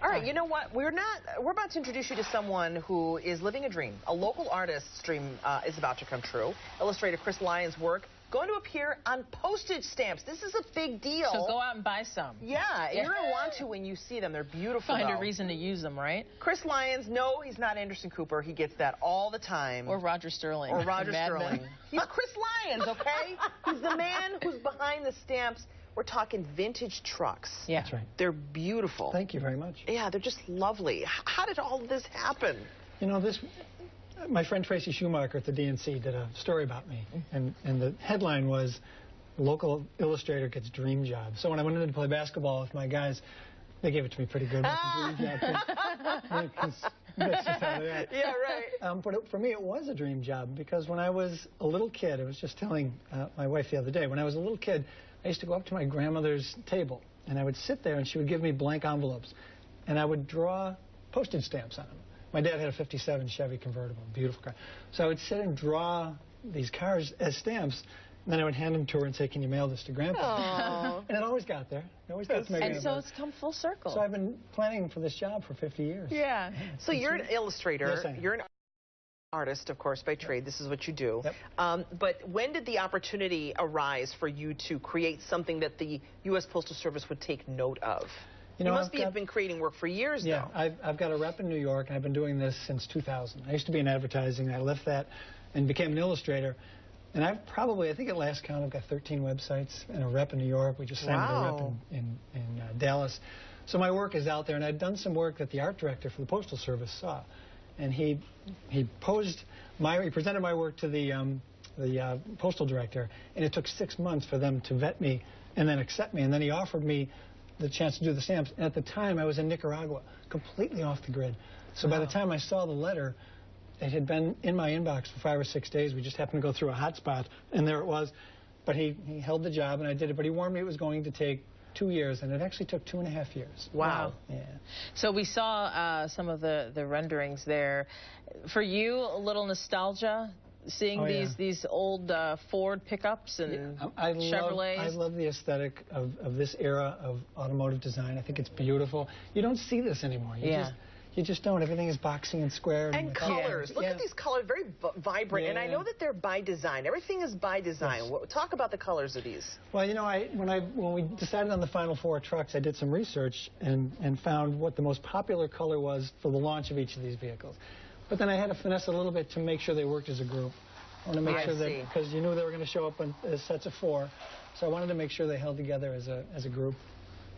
All right, you know what? We're about to introduce you to someone who is living a dream. A local artist's dream is about to come true. Illustrator Chris Lyons' work going to appear on postage stamps. This is a big deal. So go out and buy some. Yeah, you're going to want to when you see them. They're beautiful. Find a reason to use them, right? Chris Lyons, no, he's not Anderson Cooper. He gets that all the time. Or Roger Sterling. Or Roger Sterling. He's Chris Lyons, okay? He's the man who's behind the stamps. We're talking vintage trucks. Yeah. That's right. They're beautiful. Thank you very much. Yeah, they're just lovely. How did all of this happen? You know, my friend Tracy Schumacher at the DNC did a story about me, and the headline was, "Local illustrator gets dream job." So when I went in to play basketball with my guys, they gave it to me pretty good with the dream job. That's just how they are. Yeah, right. But for me, it was a dream job because when I was a little kid, I was just telling my wife the other day, when I was a little kid, I used to go up to my grandmother's table, and I would sit there, and she would give me blank envelopes, and I would draw postage stamps on them. My dad had a '57 Chevy convertible, beautiful car. So I would sit and draw these cars as stamps, and then I would hand them to her and say, "Can you mail this to Grandpa?" And it always got there. It always got to my grandmother. And so it's come full circle. So I've been planning for this job for 50 years. Yeah. So you're an illustrator. Yes, I am. You're an artist, of course, by trade. This is what you do. Yep. But when did the opportunity arise for you to create something that the U.S. Postal Service would take note of? You must have been creating work for years, though. Yeah, I've got a rep in New York, and I've been doing this since 2000. I used to be in advertising. I left that and became an illustrator. And I think at last count, I've got 13 websites and a rep in New York. We just signed a rep in Dallas. So my work is out there, and I'd done some work that the art director for the Postal Service saw. And he presented my work to the postal director, and it took 6 months for them to vet me and then accept me. And then he offered me the chance to do the stamps. And at the time, I was in Nicaragua, completely off the grid. So by the time I saw the letter, it had been in my inbox for 5 or 6 days. We just happened to go through a hot spot, and there it was. But he held the job, and I did it. But he warned me it was going to take 2 years, and it actually took 2.5 years. Wow. Yeah. So we saw some of the renderings there. For you, a little nostalgia, seeing these old Ford pickups and Chevrolets? I love the aesthetic of this era of automotive design. I think it's beautiful. You don't see this anymore. You just don't. Everything is boxy and square. And colors. Look at these colors, very vibrant. And I know that they're by design. Everything is by design. Yes. Talk about the colors of these. Well, you know, when we decided on the final 4 trucks, I did some research and found what the most popular color was for the launch of each of these vehicles. But then I had to finesse a little bit to make sure they worked as a group. I want to make sure that, because you knew they were going to show up as sets of 4, so I wanted to make sure they held together as a group.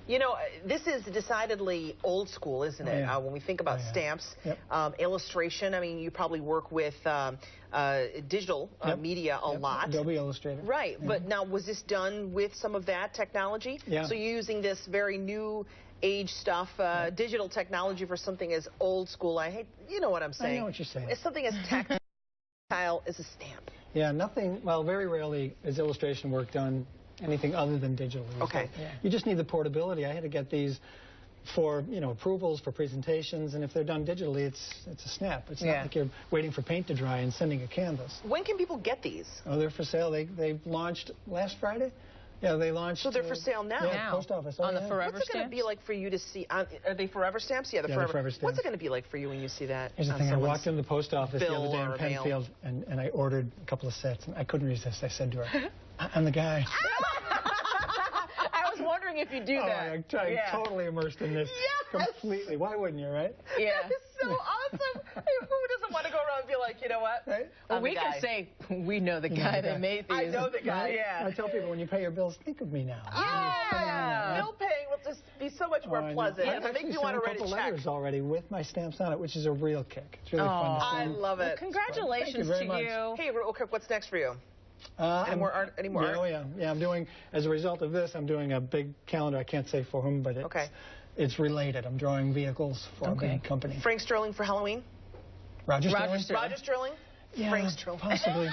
You know, this is decidedly old school, isn't it? When we think about stamps, illustration. I mean, you probably work with digital media a lot. Adobe Illustrator. Right, but now was this done with some of that technology? Yeah. So you're using this very new age stuff, digital technology for something as old school. You know what I'm saying. I know what you're saying. It's something as tactile as a stamp. Yeah, nothing, well, very rarely is illustration work done anything other than digital. Okay. You just need the portability. I had to get these for, approvals, for presentations, and if they're done digitally, it's a snap. It's not like you're waiting for paint to dry and sending a canvas. When can people get these? Oh, they're for sale. They launched last Friday. Yeah, they launched. So they're for sale now? Yeah, post office. On the Forever What's it going to be like for you to see? Are they Forever stamps? Yeah, the Forever stamps. What's it going to be like for you when you see that? Here's the thing. I walked into the post office the other day in Penfield, and I ordered a couple of sets, and I couldn't resist. I said to her, "I'm the guy." I was wondering if you do that. I'm totally immersed in this completely. Why wouldn't you, right? Yeah. It's so awesome. Who doesn't want to go around and be like, you know what? Right? Well, we can say, we know the guy that made these. I know the guy, I tell people, when you pay your bills, think of me now. Bill paying will just be so much more pleasant. It'll make you want to write a check. Letters already with my stamps on it, which is a real kick. It's really fun to send. I love it. Well, congratulations Thank you very to you. Hey, real quick, what's next for you? Any more art? Yeah, I'm doing, as a result of this, I'm doing a big calendar. I can't say for whom, but it's related. I'm drawing vehicles for a big company. Frank Sterling for Halloween? Roger Sterling? Roger Sterling? Yeah, Frank Sterling. Possibly.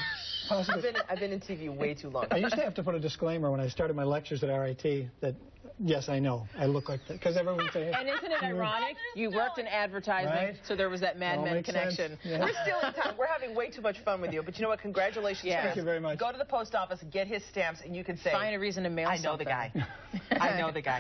I've been in TV way too long. I used to have to put a disclaimer when I started my lectures at RIT that, yes, I know, I look like that. Because everyone would say, and isn't it ironic? You worked in advertising, so there was that Mad Men connection. Yeah. We're still in time. We're having way too much fun with you. But you know what? Congratulations, Chris. Thank you very much. Go to the post office, get his stamps, and you can say, find a reason to mail I know the guy. I know the guy.